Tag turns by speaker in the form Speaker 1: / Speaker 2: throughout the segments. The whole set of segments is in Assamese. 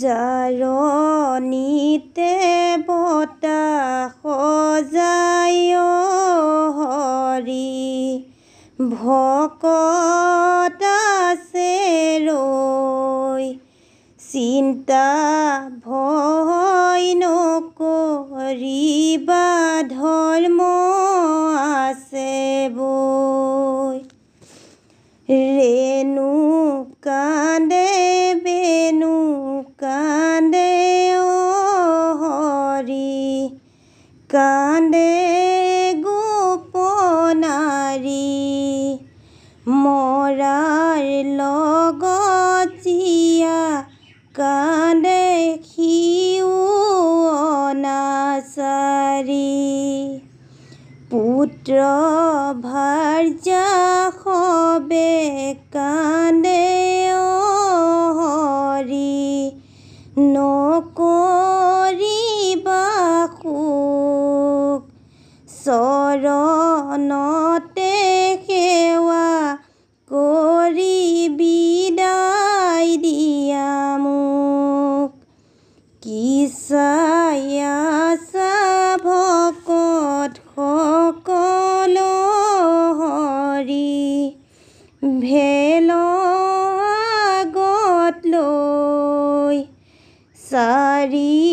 Speaker 1: জাৰণিতে বতাহ সজায় হৰি ভকত আছে ৰৈ চিন্তা ভয় নকৰিবা ধৰ্ম আছে বৈ ৰেণু কান্দে বেণু কান্দে হৰি কান্দে গোপনাৰী মৰাৰ লগত জীয়া কান্দে সিও অনাচাৰী পুত্ৰ ভাৰ্যা সবে কান্দে হৰি নকৰিবা শোক চৰণতে সেৱা কৰি বিদায় দিয়া মোক কি চাই আছা ভকত সকল হৰি ভেল আগত লৈ চাৰি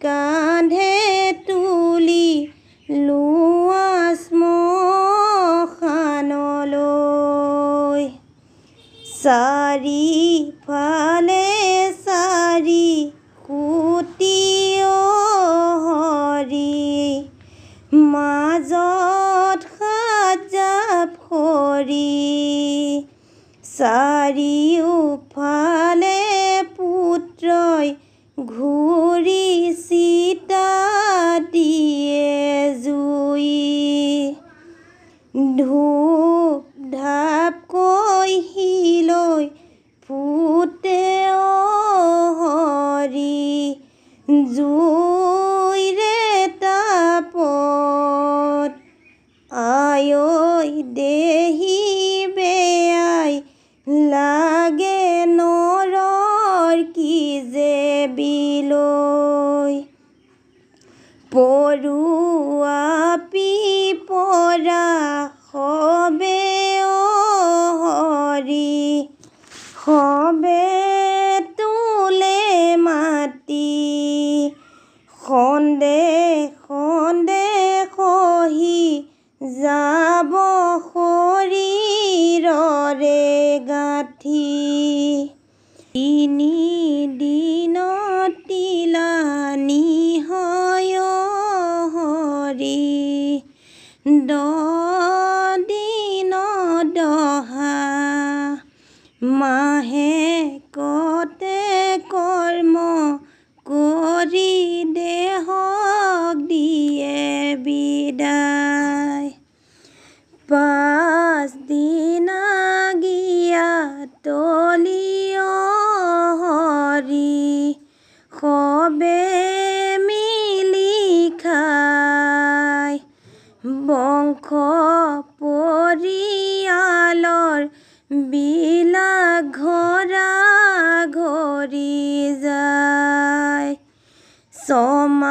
Speaker 1: কান্ধে তুলি লোৱা শ্মশানলৈ চাৰিফালে চাৰি কোটি হৰি মাজত সাজাপ খৰি চাৰিওফালে পুত্ৰই ঘূৰি চিতা দিয়ে জুই ধূপ ধাপকৈ শিলৈ ফুটে হৰি জুইৰে তাপত আয়ৈ দেহি বেয়াই লাগে নৰৰ কি যে বিলৈ পৰুৱা পিপৰা সবে হৰি সবে তোলে মাতি সন্দেহ সহি যাব শৰীৰৰে গাঁঠি তিনি দিনত তিলানি হয় হৰি 10 দিনত দহা মাহে কতে কৰ্ম কৰি দেহক দিয়ে বিদায় 5 দিনা গিয়া তলিয় হৰি সবে মিলি খায় বংশ পৰিয়ালৰ বিলাক ঘৰা ঘৰি যায়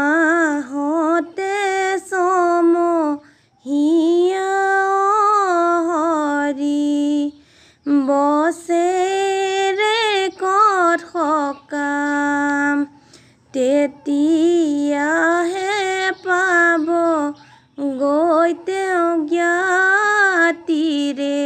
Speaker 1: ছমাহতে ছমহীয়া হৰি বছেৰেকত সকাম তেতিয়াহে পাব গৈ তেওঁ জ্ঞাতিৰে